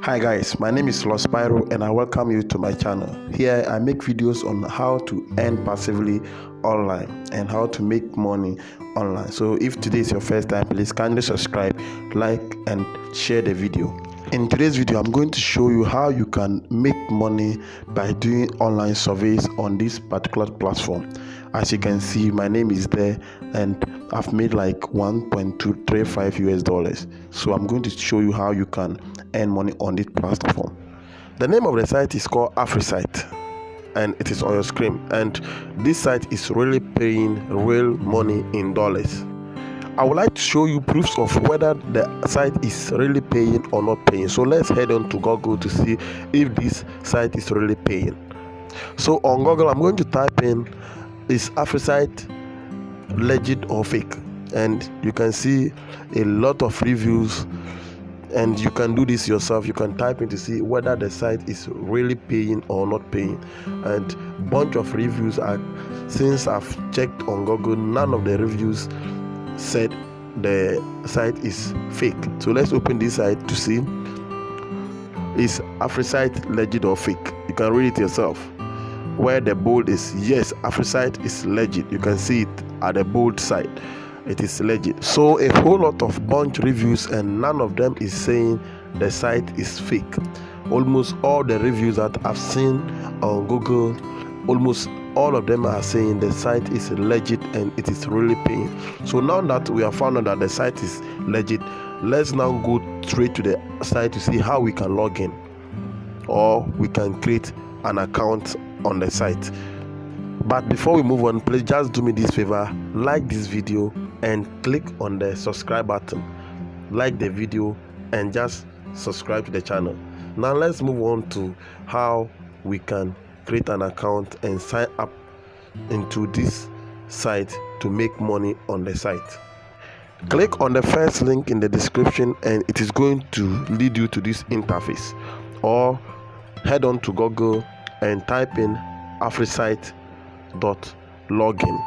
Hi guys, my name is Los Pyro and I welcome you to my channel. Here I make videos on how to earn passively online and how to make money online. So if today is your first time, please kindly subscribe, like and share the video. In today's video, I'm going to show you how you can make money by doing online surveys on this particular platform. As you can see, my name is there and I've made like $1.235 US. So I'm going to show you how you can earn money on this platform. The name of the site is called Afrisight and it is on your screen, and this site is really paying real money in dollars. I would like to show you proofs of whether the site is really paying or not paying. So let's head on to Google to see if this site is really paying. So on Google, I'm going to type in, is Afrisight legit or fake? And you can see a lot of reviews, and you can do this yourself. You can type in to see whether the site is really paying or not paying. And bunch of reviews are, since I've checked on Google, none of the reviews said the site is fake. So let's open this site to see, is Afrisight legit or fake? You can read it yourself. Where the bold is, yes, Afrisight is legit. You can see it at the bold side, it is legit. So a whole lot of bunch reviews and none of them is saying the site is fake. Almost all the reviews that I've seen on Google, almost all of them are saying the site is legit and it is really paying. So now that we have found out that the site is legit, let's now go straight to the site to see how we can log in, or we can create an account on the site. But before we move on, please just do me this favor, like this video and click on the subscribe button. Like the video and just subscribe to the channel. Now let's move on to how we can create an account and sign up into this site to make money on the site. Click on the first link in the description and it is going to lead you to this interface, or head on to Google and type in Afrisight.login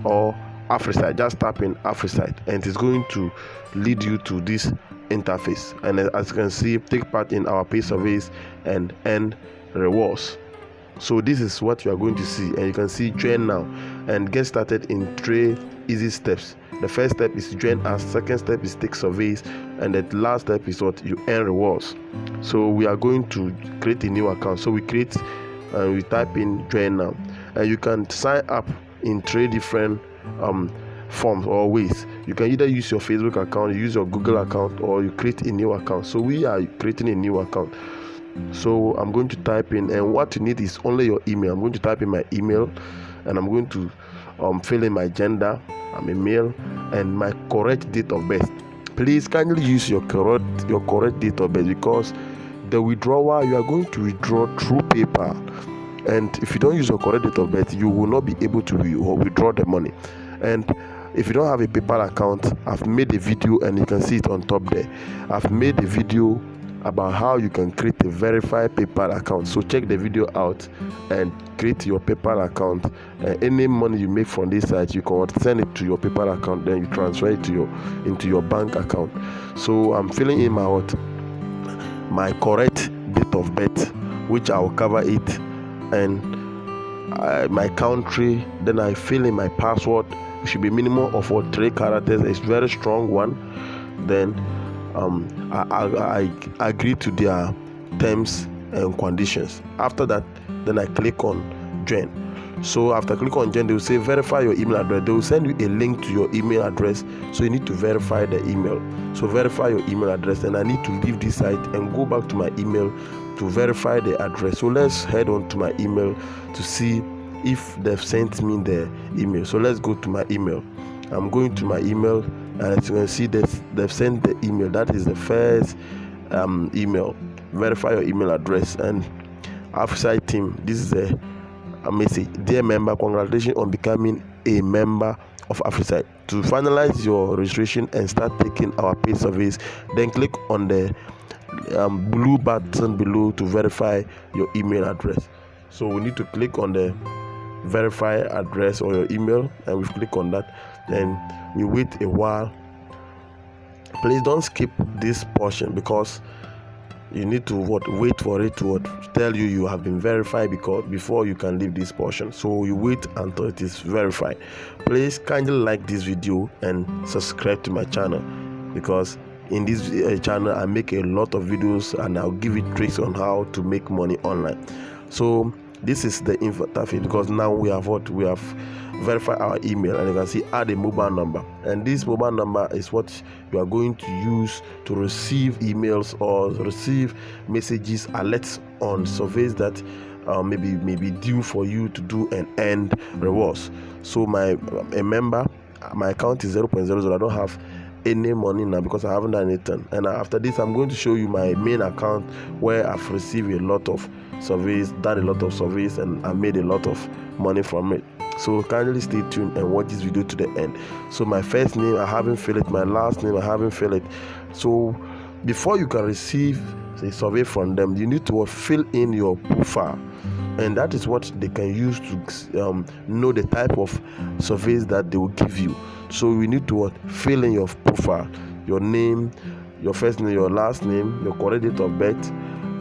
or Afrisight. Just tap in Afrisight and it's going to lead you to this interface. And as you can see, take part in our pay surveys and earn rewards. So this is what you are going to see, and you can see join now and get started in 3 easy steps. The first step is join us, second step is take surveys, and the last step is what you earn rewards. So we are going to create a new account. So we create and we type in join now, and you can sign up in 3 different forms or ways. You can either use your Facebook account, use your Google account, or you create a new account. So we are creating a new account. So I'm going to type in, and what you need is only your email. I'm going to type in my email, and I'm going to fill in my gender, I'm a male, and my correct date of birth. Please kindly use your correct date of birth, because the withdrawal, you are going to withdraw through PayPal, and if you don't use your correct date of birth, you will not be able to withdraw the money. And if you don't have a PayPal account, I've made a video and you can see it on top there. I've made a video about how you can create a verified PayPal account. So check the video out and create your PayPal account. Any money you make from this site, you can send it to your PayPal account, then you transfer it to into your bank account. So I'm filling in my correct date of birth, which I will cover it, and my country. Then I fill in my password. It should be minimum of 3 characters. It's very strong one. Then I agree to their terms and conditions. After that, then I click on join. So after click on join, they will say verify your email address. They will send you a link to your email address, so you need to verify the email. So verify your email address, and I need to leave this site and go back to my email to verify the address. So let's head on to my email to see if they've sent me the email. So let's go to my email. I'm going to my email, and as you can see, they've sent the email. That is the first email. Verify your email address. And Afrisight team, this is a message. Dear member, congratulations on becoming a member of Afrisight. To finalize your registration and start taking our pay surveys, then click on the blue button below to verify your email address. So we need to click on the verify address or your email, and we click on that, then we wait a while. Please don't skip this portion, because you need to wait for it to tell you have been verified, because before you can leave this portion. So you wait until it is verified. Please kindly like this video and subscribe to my channel, because in this channel I make a lot of videos and I'll give you tricks on how to make money online. So this is the interface, because now we have verify our email, and you can see add a mobile number, and this mobile number is what you are going to use to receive emails or receive messages, alerts on surveys that may be due for you to do and earn rewards. So my account is 0.00. I don't have any money now because I haven't done anything, and after this I'm going to show you my main account where I've received a lot of surveys, done a lot of surveys, and I made a lot of money from it. So kindly stay tuned and watch this video to the end. So my first name, I haven't filled it. My last name, I haven't filled it. So before you can receive a survey from them, you need to fill in your profile, and that is what they can use to know the type of surveys that they will give you. So you need to fill in your profile, your name, your first name, your last name, your correct date of birth,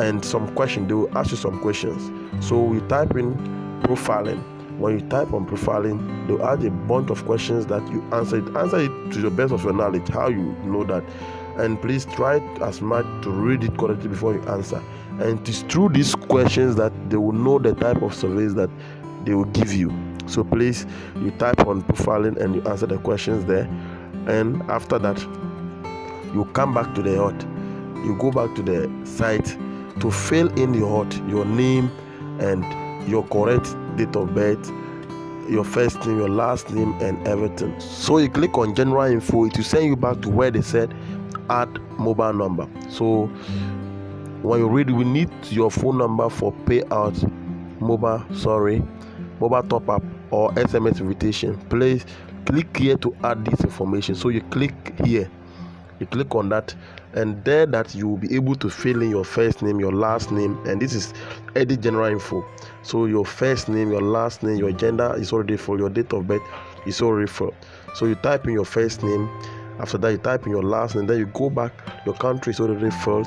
and some questions. They will ask you some questions. So we type in profiling. When you type on profiling, they'll ask a bunch of questions that you answer it to the best of your knowledge, how you know that. And please try as much to read it correctly before you answer. And it is through these questions that they will know the type of surveys that they will give you. So please, you type on profiling and you answer the questions there. And after that, you come back to the you go back to the site to fill in your name and your correct date of birth, your first name, your last name, and everything. So you click on general info, it will send you back to where they said add mobile number. So when you read, we need your phone number for payout, mobile top up or SMS invitation. Please click here to add this information. So you click here, you click on that, and there that you will be able to fill in your first name, your last name, and this is edit general info. So your first name, your last name, your gender is already filled, your date of birth is already filled. So you type in your first name, after that you type in your last name, then you go back, your country is already filled.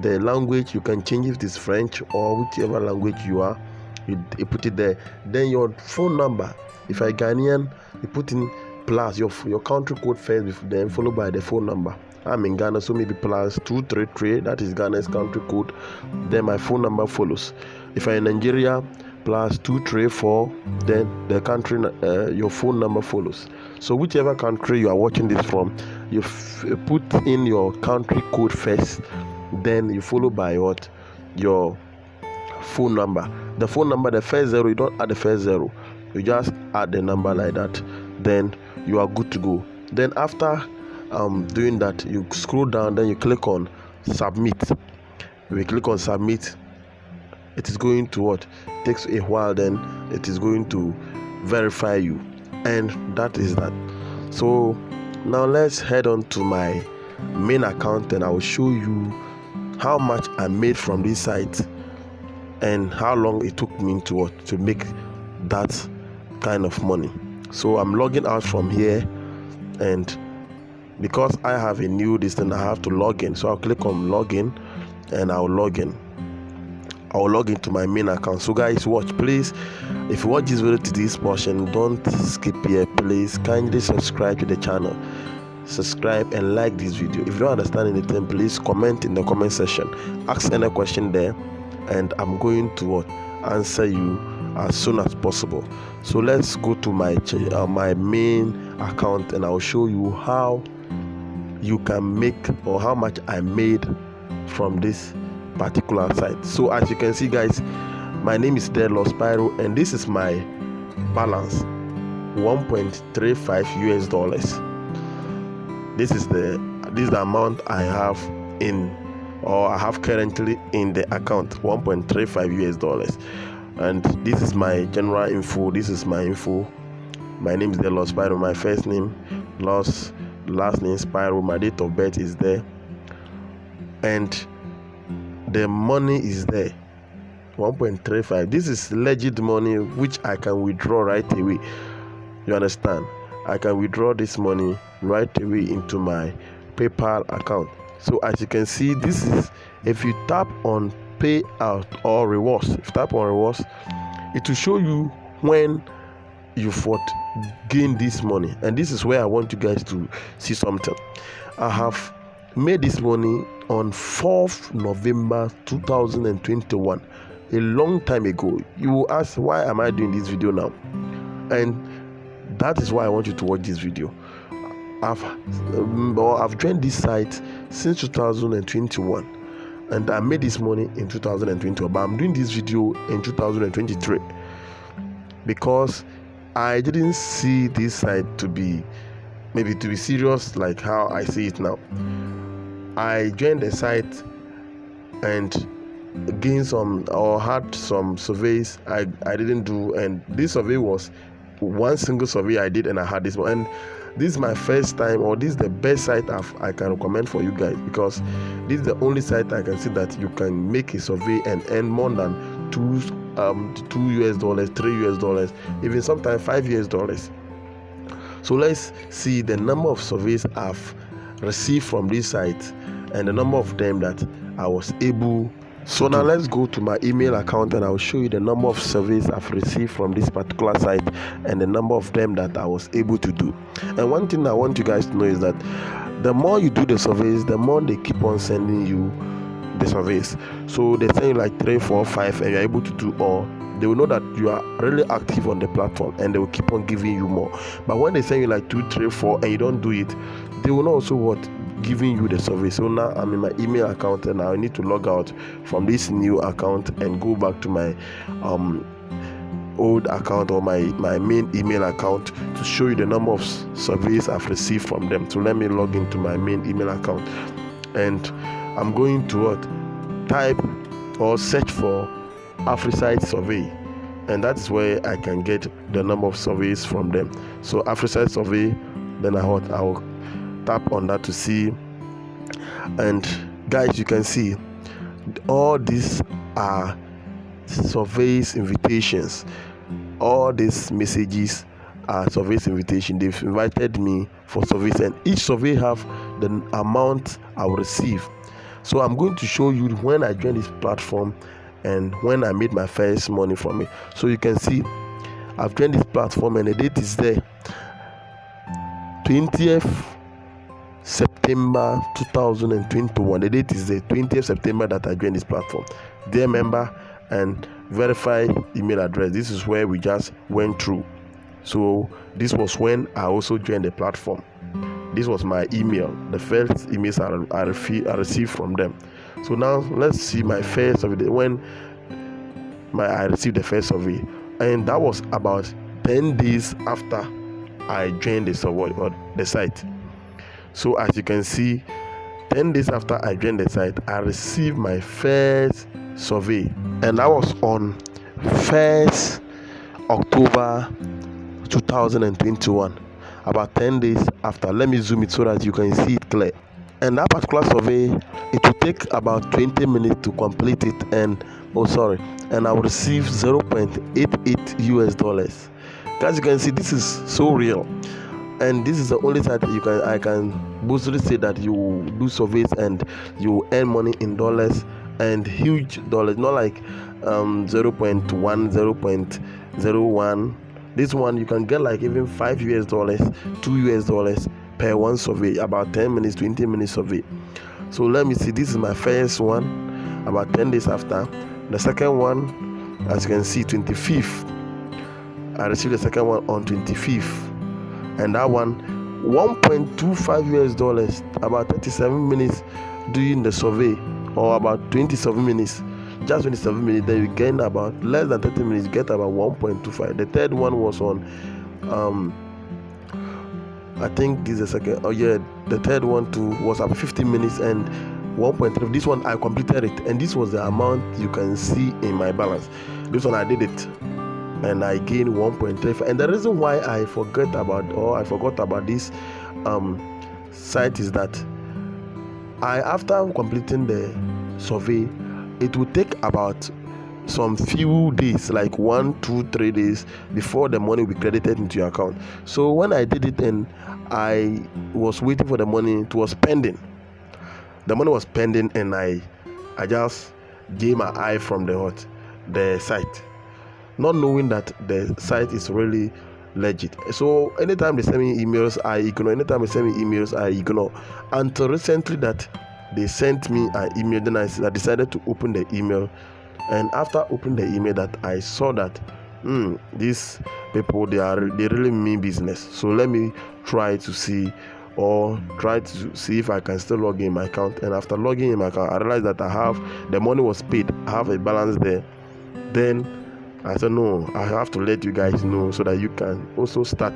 The language you can change if it is French or whichever language you are, you put it there. Then your phone number, if you're Ghanaian, you put in plus your country code first, then followed by the phone number. I'm in Ghana, so maybe plus 233, that is Ghana's country code. Then my phone number follows. If I'm in Nigeria, plus 234, then the country, your phone number follows. So whichever country you are watching this from, you put in your country code first, then you follow by your phone number. The phone number, the first zero, you don't add the first zero, you just add the number like that, then you are good to go. Then after doing that, you scroll down, then you click on submit. If you click on submit, it is going to takes a while, then it is going to verify you, and that is that. So now let's head on to my main account, and I will show you how much I made from this site and how long it took me to make that kind of money. So I'm logging out from here, and because I have a new thing, I have to log in. So I'll click on login, and I'll log in. I'll log into my main account. So guys, watch, please. If you watch this video to this portion, don't skip here. Please kindly subscribe to the channel, subscribe and like this video. If you don't understand anything, please comment in the comment section, ask any question there, and I'm going to answer you as soon as possible. So let's go to my main account, and I'll show you how you can make, or how much I made from this particular site. So as you can see guys, my name is Delos Pyro, and this is my balance, $1.35 US. This is the amount I have currently in the account, $1.35 US. And this is my general info. This is my info. My name is Delos Pyro. My first name, last name Spyro. My date of birth is there, and the money is there, 1.35. This is legit money which I can withdraw right away. You understand? I can withdraw this money right away into my PayPal account. So as you can see, this is, if you tap on payout or rewards, if you tap on rewards, it will show you when you gain this money. And this is where I want you guys to see something. I have made this money on 4th November 2021, a long time ago. You will ask, why am I doing this video now? And that is why I want you to watch this video. I've joined this site since 2021, and I made this money in 2021, but I'm doing this video in 2023 because I didn't see this site to be serious like how I see it now. I joined the site and gained had some surveys I didn't do, and this survey was one single survey I did, and I had this one. And this is my first time, or this is the best site I can recommend for you guys, because this is the only site I can see that you can make a survey and earn more than $2 US, $3 US, even sometimes $5 US. So let's see the number of surveys I've received from this site and the number of them that I was able. So now let's go to my email account, and I'll show you the number of surveys I've received from this particular site and the number of them that I was able to do. And one thing I want you guys to know is that the more you do the surveys, the more they keep on sending you the surveys. So they send you like 3, 4, 5, and you're able to do all. They will know that you are really active on the platform, and they will keep on giving you more. But when they send you like 2, 3, 4 and you don't do it, they will not also giving you the survey. So now I'm in my email account, and I need to log out from this new account and go back to my old account, or my main email account, to show you the number of surveys I've received from them. So let me log into my main email account, and I'm going to type or search for Afrisight survey, and that's where I can get the number of surveys from them. So Afrisight survey, then I will tap on that to see. And guys, you can see all these are surveys invitations. All these messages are surveys invitation. They've invited me for surveys, and each survey have the amount I will receive. So I'm going to show you when I joined this platform and when I made my first money from it. So you can see I've joined this platform, and the date is there, 20th September 2021. The date is the 20th September that I joined this platform. Dear member, and verify email address. This is where we just went through. So this was when I also joined the platform. This was my email, the first emails I received from them. So now let's see my first survey, when I received the first survey, and that was about 10 days after I joined the survey or the site. So as you can see, 10 days after I joined the site, I received my first survey, and that was on 1st October 2021, about 10 days after. Let me zoom it so that you can see it clear. And that particular survey, it will take about 20 minutes to complete it, and I will receive $0.88 US. As you can see, this is so real, and this is the only site that I can boastfully say that you do surveys and you earn money in dollars, and huge dollars, not like 0.1, 0.01. This one you can get like even $5 US, $2 US per one survey, about 10 minutes, 20 minutes survey. So let me see, this is my first one, about 10 days after. The second one, as you can see, 25th. I received the second one on 25th, and that one $1.25 US, about 37 minutes doing the survey, or about 27 minutes, just 27 minutes. Then you gain about less than 30 minutes, you get about 1.25. The third one was on I think this is the second. The third one too was about 15 minutes and 1.3. This one I completed it, and this was the amount you can see in my balance. This one I did it, and I gained 1.35. And the reason why I forgot about this site is that after completing the survey, it will take about some few days, like 1, 2, 3 days before the money will be credited into your account. So when I did it and I was waiting for the money, it was pending. the money was pending, and I just gave my eye from the site, not knowing that the site is really legit. So anytime they send me emails, I ignore. Anytime they send me emails, I ignore. Until recently that they sent me an email, then I decided to open the email. And after opening the email, that I saw that these people, they really mean business. So let me try to see if I can still log in my account. And after logging in my account, I realized that the money was paid. I have a balance there. Then I said, no, I have to let you guys know so that you can also start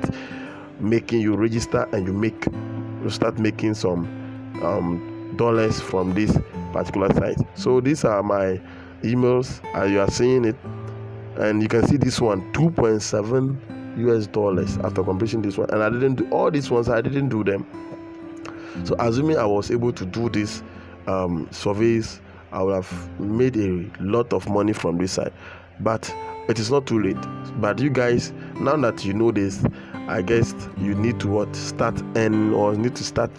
making, you register and you start making some dollars from this particular site. So these are my emails, as you are seeing it, and you can see this one, $2.7 after completing this one. And I didn't do all these ones, I didn't do them. So assuming I was able to do these surveys, I would have made a lot of money from this site. But it is not too late. But you guys, now that you know this, I guess you need to start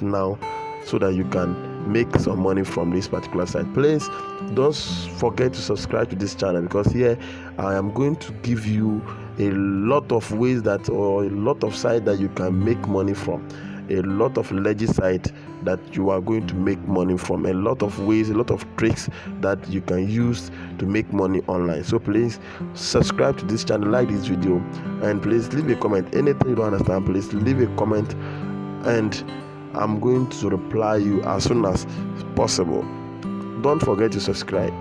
now, so that you can make some money from this particular site. Please don't forget to subscribe to this channel, because here I am going to give you a lot of ways or a lot of sites that you can make money from, a lot of legit sites that you are going to make money from, a lot of ways, a lot of tricks that you can use to make money online. So please subscribe to this channel, like this video, and please leave a comment. Anything you don't understand, please leave a comment, and I'm going to reply you as soon as possible. Don't forget to subscribe,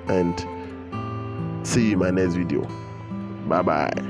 and see you in my next video. Bye bye.